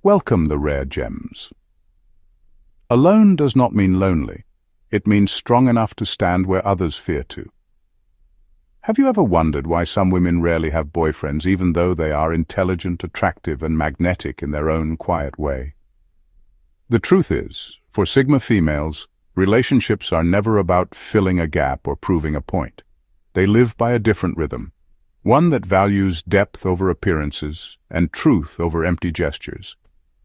Welcome the rare gems. Alone does not mean lonely. It means strong enough to stand where others fear to. Have you ever wondered why some women rarely have boyfriends even though they are intelligent, attractive, and magnetic in their own quiet way? The truth is, for Sigma females, relationships are never about filling a gap or proving a point. They live by a different rhythm, one that values depth over appearances and truth over empty gestures.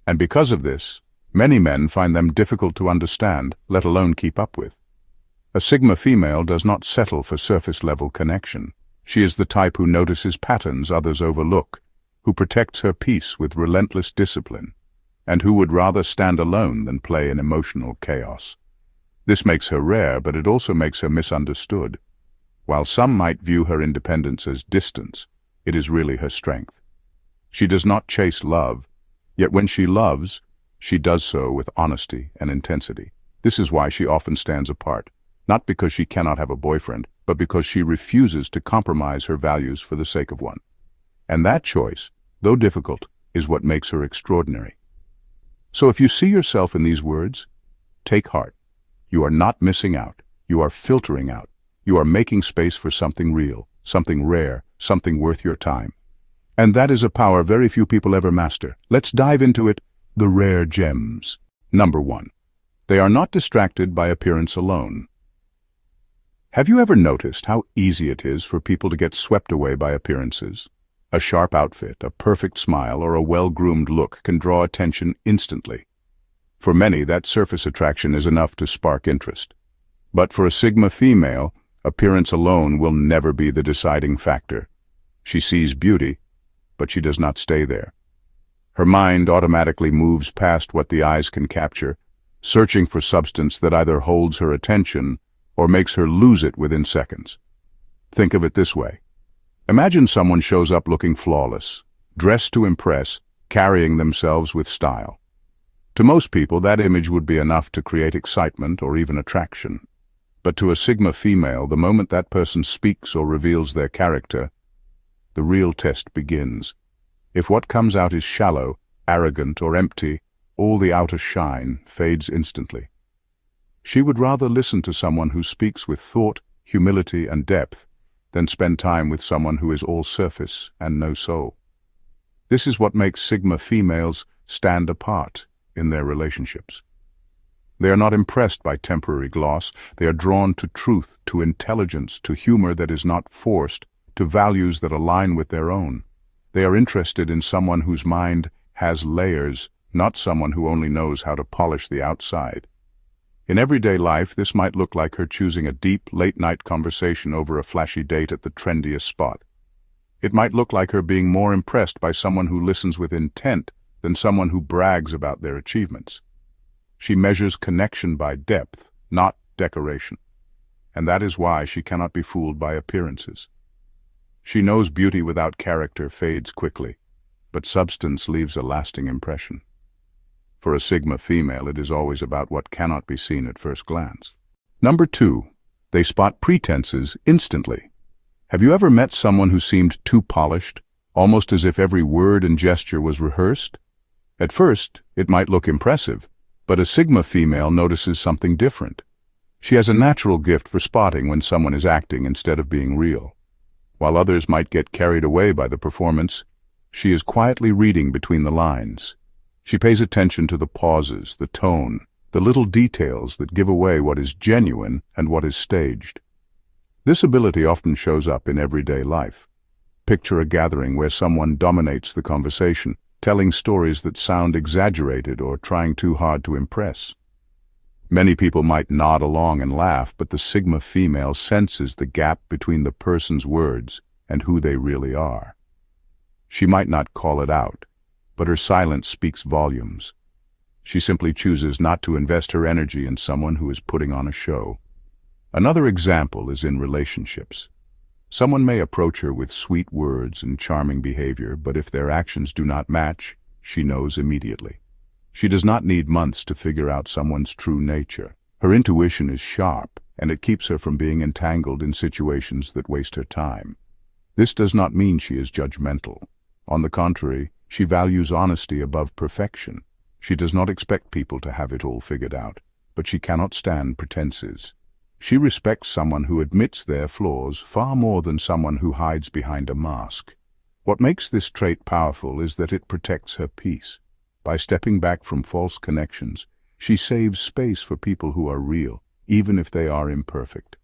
And because of this, many men find them difficult to understand, let alone keep up with. A Sigma female does not settle for surface-level connection. She is the type who notices patterns others overlook, who protects her peace with relentless discipline, and who would rather stand alone than play in emotional chaos. This makes her rare, but it also makes her misunderstood. While some might view her independence as distance, it is really her strength. She does not chase love, yet when she loves, she does so with honesty and intensity. This is why she often stands apart, not because she cannot have a boyfriend, but because she refuses to compromise her values for the sake of one. And that choice, though difficult, is what makes her extraordinary. So if you see yourself in these words, take heart. You are not missing out. You are filtering out. You are making space for something real, something rare, something worth your time. And that is a power very few people ever master. Let's dive into it. The rare gems. Number 1. They are not distracted by appearance alone. Have you ever noticed how easy it is for people to get swept away by appearances? A sharp outfit, a perfect smile, or a well-groomed look can draw attention instantly. For many, that surface attraction is enough to spark interest. But for a Sigma female, appearance alone will never be the deciding factor. She sees beauty, but she does not stay there. Her mind automatically moves past what the eyes can capture, searching for substance that either holds her attention or makes her lose it within seconds. Think of it this way. Imagine someone shows up looking flawless, dressed to impress, carrying themselves with style. To most people, that image would be enough to create excitement or even attraction. But to a Sigma female, the moment that person speaks or reveals their character, the real test begins. If what comes out is shallow, arrogant, or empty, all the outer shine fades instantly. She would rather listen to someone who speaks with thought, humility, and depth than spend time with someone who is all surface and no soul. This is what makes Sigma females stand apart in their relationships. They are not impressed by temporary gloss. They are drawn to truth, to intelligence, to humor that is not forced, to values that align with their own. They are interested in someone whose mind has layers, not someone who only knows how to polish the outside. In everyday life, this might look like her choosing a deep, late-night conversation over a flashy date at the trendiest spot. It might look like her being more impressed by someone who listens with intent than someone who brags about their achievements. She measures connection by depth, not decoration. And that is why she cannot be fooled by appearances. She knows beauty without character fades quickly, but substance leaves a lasting impression. For a Sigma female, it is always about what cannot be seen at first glance. Number 2. They spot pretenses instantly. Have you ever met someone who seemed too polished, almost as if every word and gesture was rehearsed? At first, it might look impressive, but a Sigma female notices something different. She has a natural gift for spotting when someone is acting instead of being real. While others might get carried away by the performance, she is quietly reading between the lines. She pays attention to the pauses, the tone, the little details that give away what is genuine and what is staged. This ability often shows up in everyday life. Picture a gathering where someone dominates the conversation, telling stories that sound exaggerated or trying too hard to impress. Many people might nod along and laugh, but the Sigma female senses the gap between the person's words and who they really are. She might not call it out, but her silence speaks volumes. She simply chooses not to invest her energy in someone who is putting on a show. Another example is in relationships. Someone may approach her with sweet words and charming behavior, but if their actions do not match, she knows immediately. She does not need months to figure out someone's true nature. Her intuition is sharp, and it keeps her from being entangled in situations that waste her time. This does not mean she is judgmental. On the contrary, She values honesty above perfection. She does not expect people to have it all figured out, but she cannot stand pretenses. She respects someone who admits their flaws far more than someone who hides behind a mask. What makes this trait powerful is that it protects her peace. By stepping back from false connections, she saves space for people who are real, even if they are imperfect.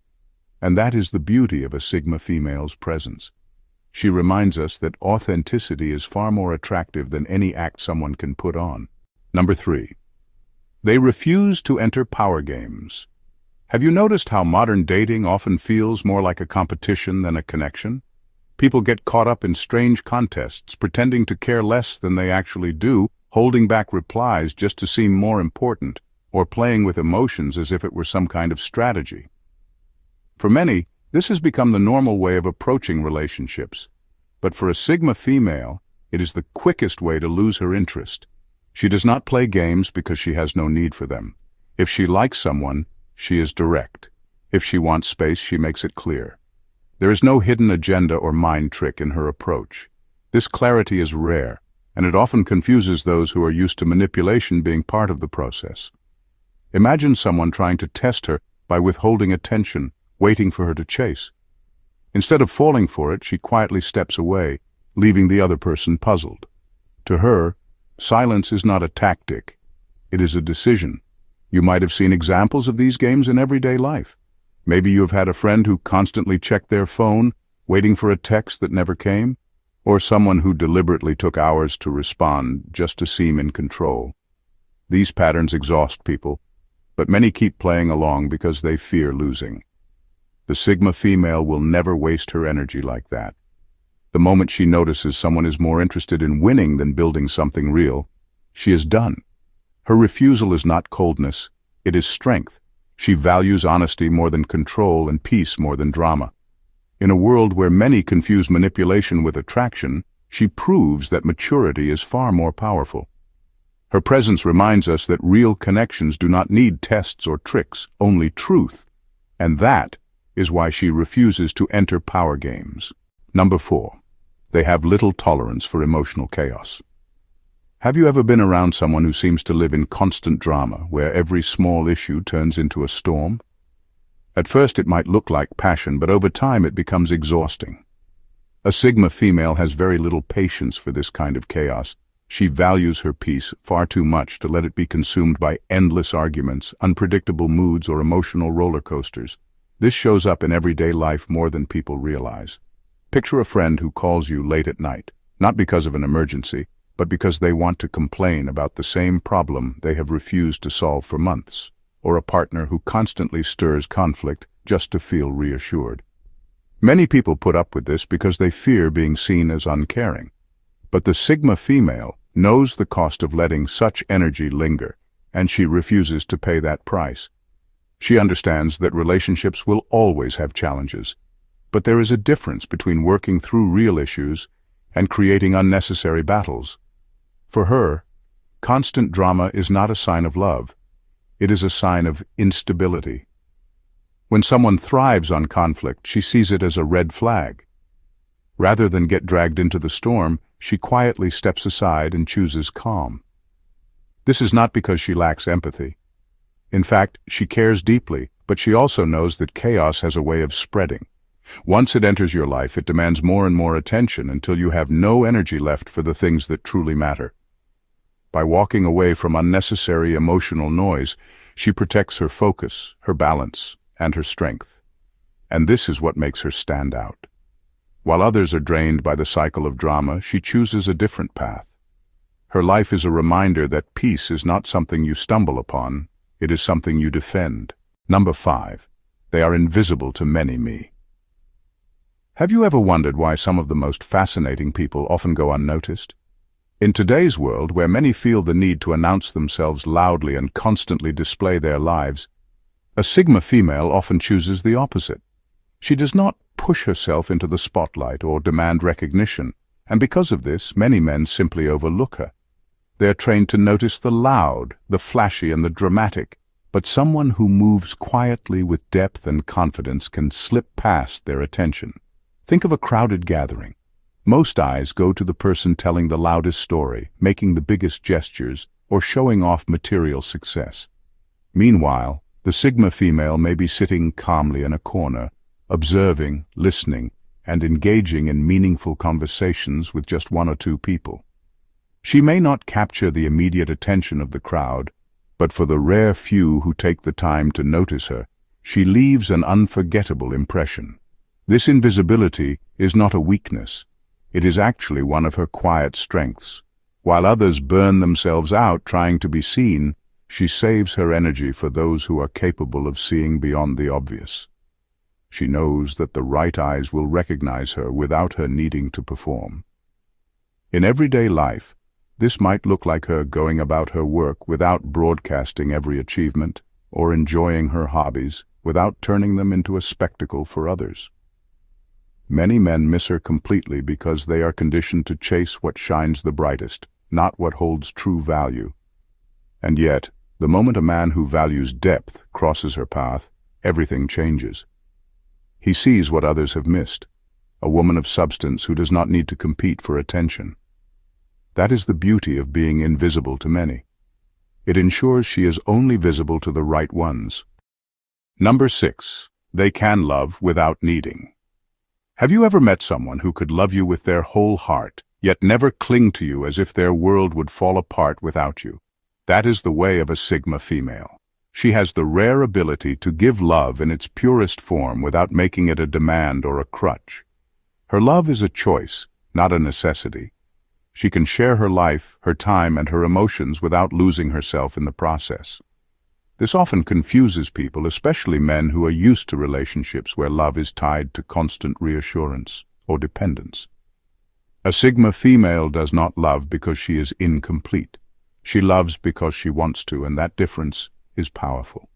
And that is the beauty of a Sigma female's presence. She reminds us that authenticity is far more attractive than any act someone can put on. Number 3. They refuse to enter power games. Have you noticed how modern dating often feels more like a competition than a connection? People get caught up in strange contests, pretending to care less than they actually do, holding back replies just to seem more important, or playing with emotions as if it were some kind of strategy. For many, this has become the normal way of approaching relationships. But for a Sigma female, it is the quickest way to lose her interest. She does not play games because she has no need for them. If she likes someone, she is direct. If she wants space, she makes it clear. There is no hidden agenda or mind trick in her approach. This clarity is rare, and it often confuses those who are used to manipulation being part of the process. Imagine someone trying to test her by withholding attention, waiting for her to chase. Instead of falling for it, she quietly steps away, leaving the other person puzzled. To her, silence is not a tactic. It is a decision. You might have seen examples of these games in everyday life. Maybe you have had a friend who constantly checked their phone, waiting for a text that never came, or someone who deliberately took hours to respond just to seem in control. These patterns exhaust people, but many keep playing along because they fear losing. The Sigma female will never waste her energy like that. The moment she notices someone is more interested in winning than building something real, she is done. Her refusal is not coldness, it is strength. She values honesty more than control and peace more than drama. In a world where many confuse manipulation with attraction, she proves that maturity is far more powerful. Her presence reminds us that real connections do not need tests or tricks, only truth. And that is why she refuses to enter power games. Number 4. They have little tolerance for emotional chaos. Have you ever been around someone who seems to live in constant drama, where every small issue turns into a storm? At first it might look like passion, but over time it becomes exhausting. A Sigma female has very little patience for this kind of chaos. She values her peace far too much to let it be consumed by endless arguments, unpredictable moods, or emotional roller coasters. This shows up in everyday life more than people realize. Picture a friend who calls you late at night, not because of an emergency, but because they want to complain about the same problem they have refused to solve for months, or a partner who constantly stirs conflict just to feel reassured. Many people put up with this because they fear being seen as uncaring. But the Sigma female knows the cost of letting such energy linger, and she refuses to pay that price. She understands that relationships will always have challenges, but there is a difference between working through real issues and creating unnecessary battles. For her, constant drama is not a sign of love. It is a sign of instability. When someone thrives on conflict, she sees it as a red flag. Rather than get dragged into the storm, she quietly steps aside and chooses calm. This is not because she lacks empathy. In fact, she cares deeply, but she also knows that chaos has a way of spreading. Once it enters your life, it demands more and more attention until you have no energy left for the things that truly matter. By walking away from unnecessary emotional noise, she protects her focus, her balance, and her strength. And this is what makes her stand out. While others are drained by the cycle of drama, she chooses a different path. Her life is a reminder that peace is not something you stumble upon, it is something you defend. Number 5. They are invisible to me. Have you ever wondered why some of the most fascinating people often go unnoticed? In today's world, where many feel the need to announce themselves loudly and constantly display their lives, a Sigma female often chooses the opposite. She does not push herself into the spotlight or demand recognition, and because of this, many men simply overlook her. They are trained to notice the loud, the flashy, and the dramatic, but someone who moves quietly with depth and confidence can slip past their attention. Think of a crowded gathering. Most eyes go to the person telling the loudest story, making the biggest gestures, or showing off material success. Meanwhile, the Sigma female may be sitting calmly in a corner, observing, listening, and engaging in meaningful conversations with just one or two people. She may not capture the immediate attention of the crowd, but for the rare few who take the time to notice her, she leaves an unforgettable impression. This invisibility is not a weakness. It is actually one of her quiet strengths. While others burn themselves out trying to be seen, she saves her energy for those who are capable of seeing beyond the obvious. She knows that the right eyes will recognize her without her needing to perform. In everyday life, this might look like her going about her work without broadcasting every achievement, or enjoying her hobbies without turning them into a spectacle for others. Many men miss her completely because they are conditioned to chase what shines the brightest, not what holds true value. And yet, the moment a man who values depth crosses her path, everything changes. He sees what others have missed, a woman of substance who does not need to compete for attention. That is the beauty of being invisible to many. It ensures she is only visible to the right ones. Number 6. They can love without needing. Have you ever met someone who could love you with their whole heart, yet never cling to you as if their world would fall apart without you? That is the way of a Sigma female. She has the rare ability to give love in its purest form without making it a demand or a crutch. Her love is a choice, not a necessity. She can share her life, her time, and her emotions without losing herself in the process. This often confuses people, especially men who are used to relationships where love is tied to constant reassurance or dependence. A Sigma female does not love because she is incomplete. She loves because she wants to, and that difference is powerful.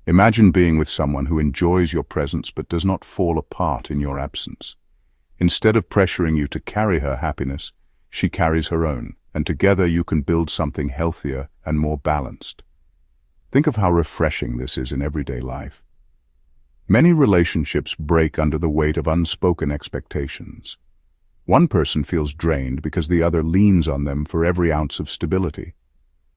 Imagine being with someone who enjoys your presence but does not fall apart in your absence. Instead of pressuring you to carry her happiness, she carries her own, and together you can build something healthier and more balanced. Think of how refreshing this is in everyday life. Many relationships break under the weight of unspoken expectations. One person feels drained because the other leans on them for every ounce of stability.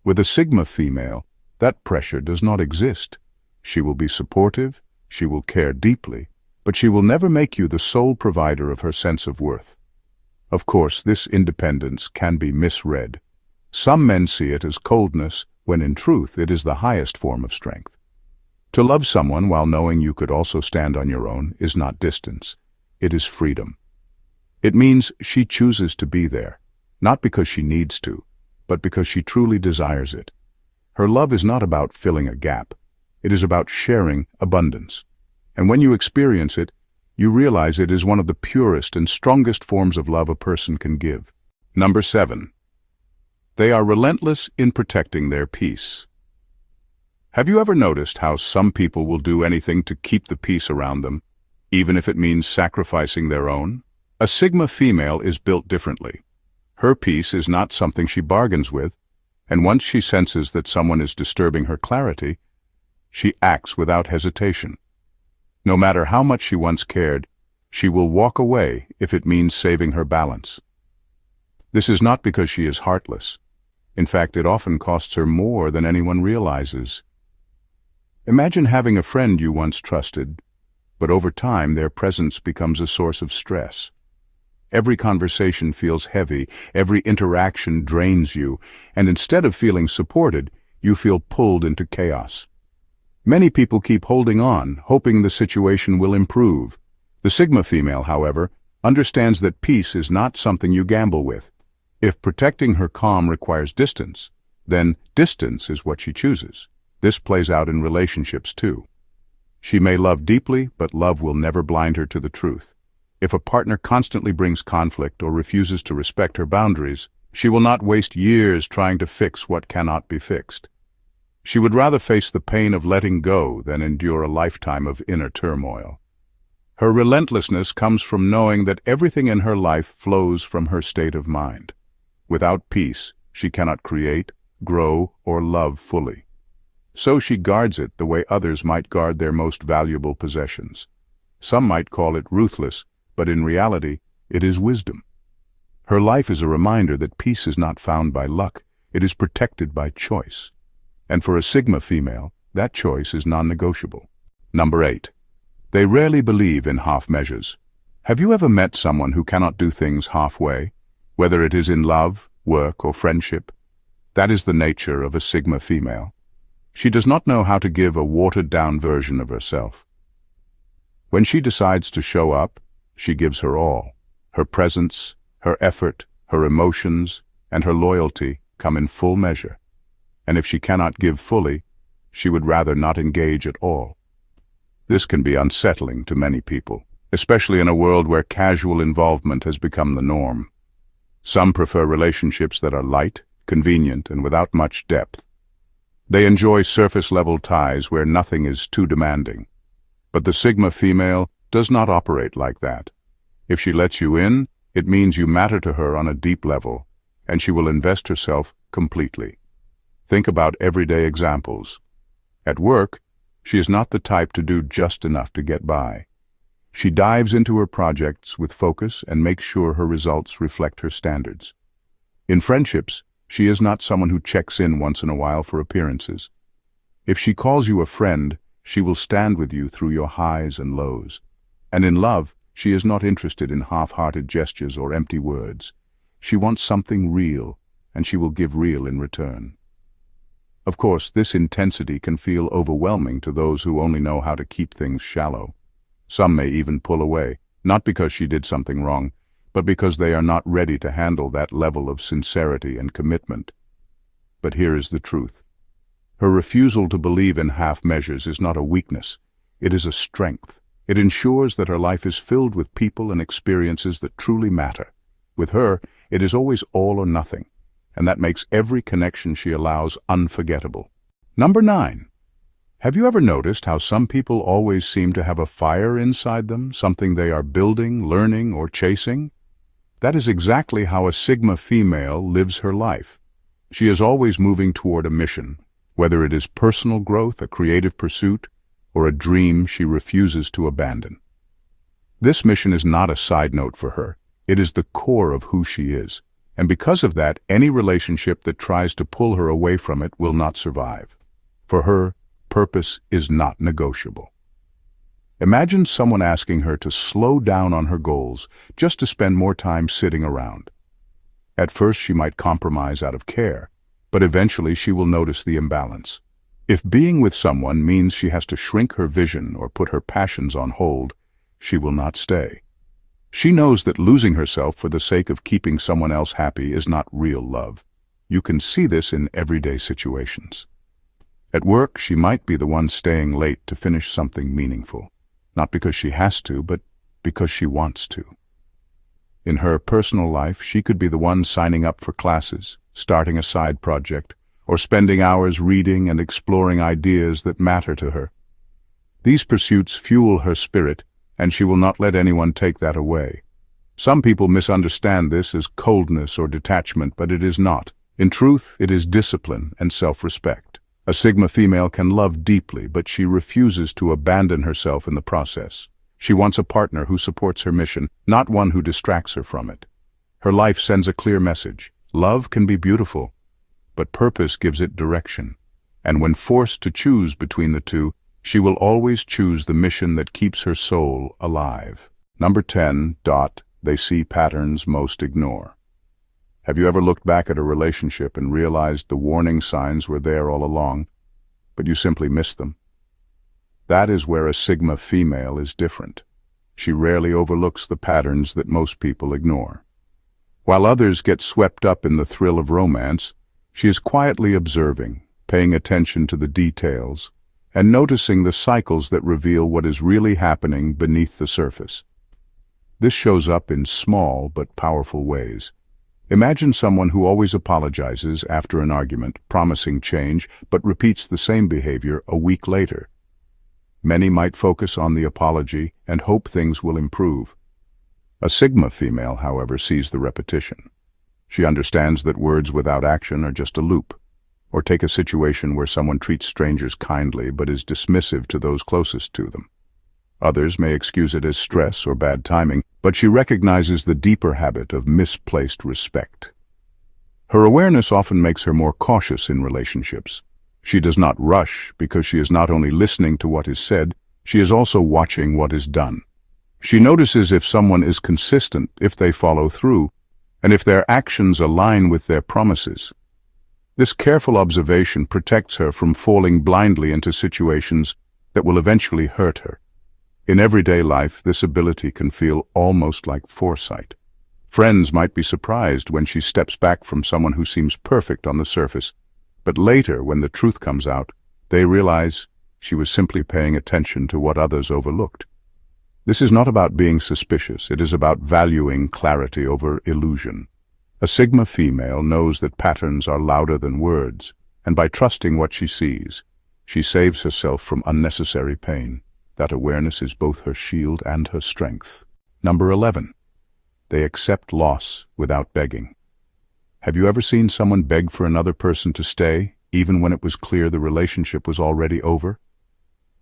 With a Sigma female, that pressure does not exist. She will be supportive, she will care deeply, but she will never make you the sole provider of her sense of worth. Of course, this independence can be misread. Some men see it as coldness, when in truth it is the highest form of strength. To love someone while knowing you could also stand on your own is not distance. It is freedom. It means she chooses to be there, not because she needs to, but because she truly desires it. Her love is not about filling a gap. It is about sharing abundance. And when you experience it, you realize it is one of the purest and strongest forms of love a person can give. Number 7. They are relentless in protecting their peace. Have you ever noticed how some people will do anything to keep the peace around them, even if it means sacrificing their own? A Sigma female is built differently. Her peace is not something she bargains with, and once she senses that someone is disturbing her clarity, she acts without hesitation. No matter how much she once cared, she will walk away if it means saving her balance. This is not because she is heartless. In fact, it often costs her more than anyone realizes. Imagine having a friend you once trusted, but over time their presence becomes a source of stress. Every conversation feels heavy, every interaction drains you, and instead of feeling supported, you feel pulled into chaos. Many people keep holding on, hoping the situation will improve. The Sigma female, however, understands that peace is not something you gamble with. If protecting her calm requires distance, then distance is what she chooses. This plays out in relationships too. She may love deeply, but love will never blind her to the truth. If a partner constantly brings conflict or refuses to respect her boundaries, she will not waste years trying to fix what cannot be fixed. She would rather face the pain of letting go than endure a lifetime of inner turmoil. Her relentlessness comes from knowing that everything in her life flows from her state of mind. Without peace, she cannot create, grow, or love fully. So she guards it the way others might guard their most valuable possessions. Some might call it ruthless, but in reality, it is wisdom. Her life is a reminder that peace is not found by luck, it is protected by choice. And for a Sigma female, that choice is non-negotiable. Number 8. They rarely believe in half measures. Have you ever met someone who cannot do things halfway, whether it is in love, work, or friendship? That is the nature of a Sigma female. She does not know how to give a watered-down version of herself. When she decides to show up, she gives her all. Her presence, her effort, her emotions, and her loyalty come in full measure. And if she cannot give fully, she would rather not engage at all. This can be unsettling to many people, especially in a world where casual involvement has become the norm. Some prefer relationships that are light, convenient, and without much depth. They enjoy surface-level ties where nothing is too demanding. But the Sigma female does not operate like that. If she lets you in, it means you matter to her on a deep level, and she will invest herself completely. Think about everyday examples. At work, she is not the type to do just enough to get by. She dives into her projects with focus and makes sure her results reflect her standards. In friendships, she is not someone who checks in once in a while for appearances. If she calls you a friend, she will stand with you through your highs and lows. And in love, she is not interested in half-hearted gestures or empty words. She wants something real, and she will give real in return. Of course, this intensity can feel overwhelming to those who only know how to keep things shallow. Some may even pull away, not because she did something wrong, but because they are not ready to handle that level of sincerity and commitment. But here is the truth. Her refusal to believe in half measures is not a weakness, it is a strength. It ensures that her life is filled with people and experiences that truly matter. With her, it is always all or nothing, and that makes every connection she allows unforgettable. Number 9. Have you ever noticed how some people always seem to have a fire inside them, something they are building, learning, or chasing? That is exactly how a Sigma female lives her life. She is always moving toward a mission, whether it is personal growth, a creative pursuit, or a dream she refuses to abandon. This mission is not a side note for her. It is the core of who she is. And because of that, any relationship that tries to pull her away from it will not survive. For her, purpose is not negotiable. Imagine someone asking her to slow down on her goals just to spend more time sitting around. At first she might compromise out of care, but eventually she will notice the imbalance. If being with someone means she has to shrink her vision or put her passions on hold, she will not stay. She knows that losing herself for the sake of keeping someone else happy is not real love. You can see this in everyday situations. At work, she might be the one staying late to finish something meaningful, not because she has to, but because she wants to. In her personal life, she could be the one signing up for classes, starting a side project, or spending hours reading and exploring ideas that matter to her. These pursuits fuel her spirit, and she will not let anyone take that away. Some people misunderstand this as coldness or detachment, but it is not. In truth, it is discipline and self-respect. A Sigma female can love deeply, but she refuses to abandon herself in the process. She wants a partner who supports her mission, not one who distracts her from it. Her life sends a clear message. Love can be beautiful, but purpose gives it direction. And when forced to choose between the two, she will always choose the mission that keeps her soul alive. Number 10. They see patterns most ignore. Have you ever looked back at a relationship and realized the warning signs were there all along, but you simply missed them? That is where a Sigma female is different. She rarely overlooks the patterns that most people ignore. While others get swept up in the thrill of romance, she is quietly observing, paying attention to the details, and noticing the cycles that reveal what is really happening beneath the surface. This shows up in small but powerful ways. Imagine someone who always apologizes after an argument, promising change, but repeats the same behavior a week later. Many might focus on the apology and hope things will improve. A Sigma female, however, sees the repetition. She understands that words without action are just a loop. Or take a situation where someone treats strangers kindly but is dismissive to those closest to them. Others may excuse it as stress or bad timing, but she recognizes the deeper habit of misplaced respect. Her awareness often makes her more cautious in relationships. She does not rush because she is not only listening to what is said, she is also watching what is done. She notices if someone is consistent, if they follow through, and if their actions align with their promises. This careful observation protects her from falling blindly into situations that will eventually hurt her. In everyday life, this ability can feel almost like foresight. Friends might be surprised when she steps back from someone who seems perfect on the surface, but later, when the truth comes out, they realize she was simply paying attention to what others overlooked. This is not about being suspicious, it is about valuing clarity over illusion. A Sigma female knows that patterns are louder than words, and by trusting what she sees, she saves herself from unnecessary pain. That awareness is both her shield and her strength. Number 11. They accept loss without begging. Have you ever seen someone beg for another person to stay, even when it was clear the relationship was already over?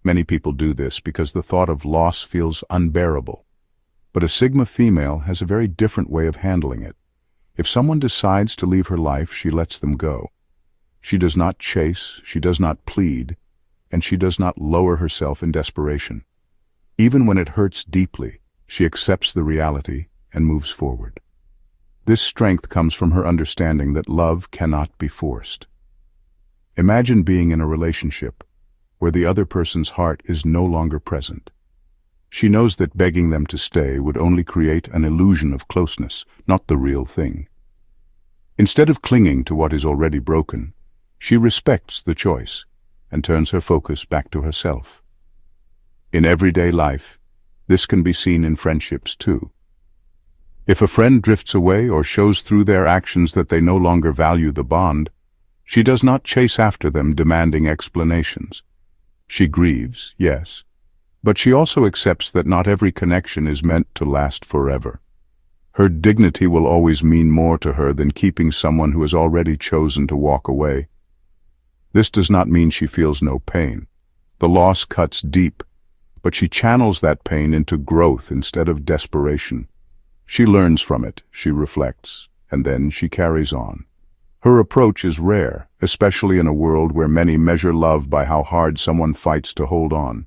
Many people do this because the thought of loss feels unbearable. But a Sigma female has a very different way of handling it. If someone decides to leave her life, she lets them go. She does not chase, she does not plead, and she does not lower herself in desperation. Even when it hurts deeply, she accepts the reality and moves forward. This strength comes from her understanding that love cannot be forced. Imagine being in a relationship where the other person's heart is no longer present. She knows that begging them to stay would only create an illusion of closeness, not the real thing. Instead of clinging to what is already broken, she respects the choice and turns her focus back to herself. In everyday life, this can be seen in friendships too. If a friend drifts away or shows through their actions that they no longer value the bond, she does not chase after them demanding explanations. She grieves, yes, but she also accepts that not every connection is meant to last forever. Her dignity will always mean more to her than keeping someone who has already chosen to walk away. This does not mean she feels no pain. The loss cuts deep, but she channels that pain into growth instead of desperation. She learns from it, she reflects, and then she carries on. Her approach is rare, especially in a world where many measure love by how hard someone fights to hold on.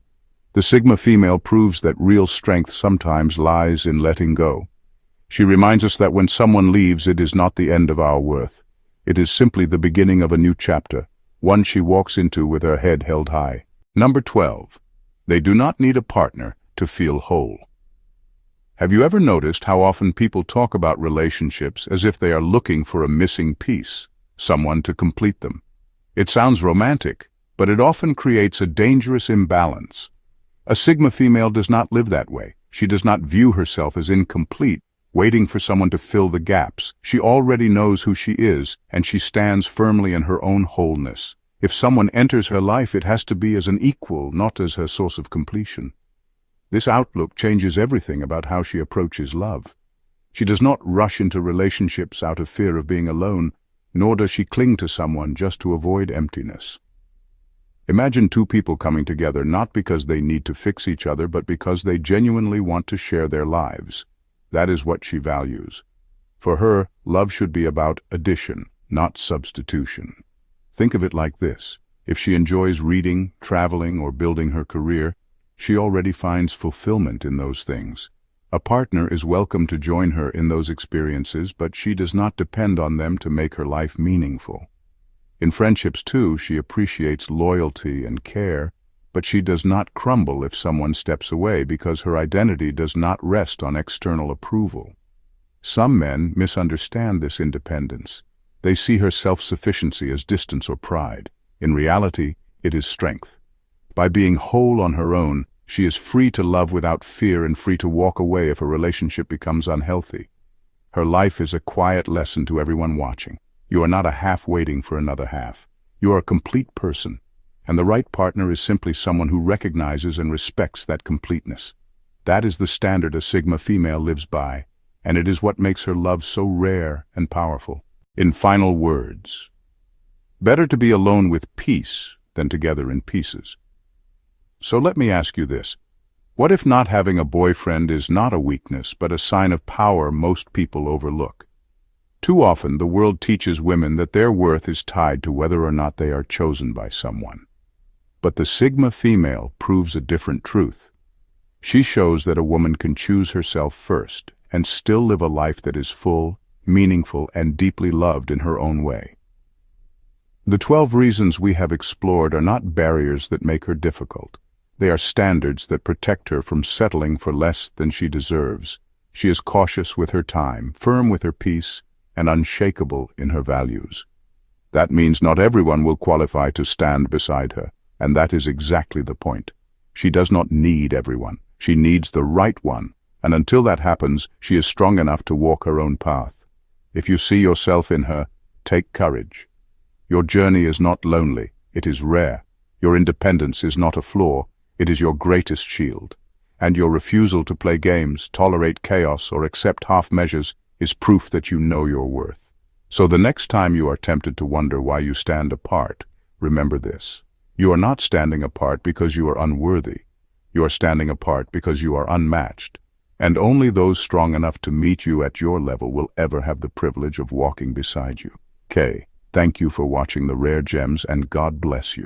The Sigma female proves that real strength sometimes lies in letting go. She reminds us that when someone leaves, it is not the end of our worth. It is simply the beginning of a new chapter, one she walks into with her head held high. Number 12. They do not need a partner to feel whole. Have you ever noticed how often people talk about relationships as if they are looking for a missing piece, someone to complete them? It sounds romantic, but it often creates a dangerous imbalance. A Sigma female does not live that way. She does not view herself as incomplete, waiting for someone to fill the gaps. She already knows who she is, and she stands firmly in her own wholeness. If someone enters her life, it has to be as an equal, not as her source of completion. This outlook changes everything about how she approaches love. She does not rush into relationships out of fear of being alone, nor does she cling to someone just to avoid emptiness. Imagine two people coming together not because they need to fix each other, but because they genuinely want to share their lives. That is what she values. For her, love should be about addition, not substitution. Think of it like this. If she enjoys reading, traveling, or building her career, she already finds fulfillment in those things. A partner is welcome to join her in those experiences, but she does not depend on them to make her life meaningful. In friendships too, she appreciates loyalty and care, but she does not crumble if someone steps away because her identity does not rest on external approval. Some men misunderstand this independence. They see her self-sufficiency as distance or pride. In reality, it is strength. By being whole on her own, she is free to love without fear and free to walk away if a relationship becomes unhealthy. Her life is a quiet lesson to everyone watching. You are not a half waiting for another half. You are a complete person, and the right partner is simply someone who recognizes and respects that completeness. That is the standard a Sigma female lives by, and it is what makes her love so rare and powerful. In final words, better to be alone with peace than together in pieces. So let me ask you this. What if not having a boyfriend is not a weakness, but a sign of power most people overlook? Too often, the world teaches women that their worth is tied to whether or not they are chosen by someone. But the Sigma female proves a different truth. She shows that a woman can choose herself first and still live a life that is full, meaningful, and deeply loved in her own way. The 12 reasons we have explored are not barriers that make her difficult. They are standards that protect her from settling for less than she deserves. She is cautious with her time, firm with her peace, and unshakable in her values. That means not everyone will qualify to stand beside her, and that is exactly the point. She does not need everyone. She needs the right one, and until that happens, she is strong enough to walk her own path. If you see yourself in her, take courage. Your journey is not lonely, it is rare. Your independence is not a flaw, it is your greatest shield. And your refusal to play games, tolerate chaos, or accept half measures is proof that you know your worth. So the next time you are tempted to wonder why you stand apart, remember this. You are not standing apart because you are unworthy. You are standing apart because you are unmatched. And only those strong enough to meet you at your level will ever have the privilege of walking beside you. Thank you for watching The Rare Gems, and God bless you.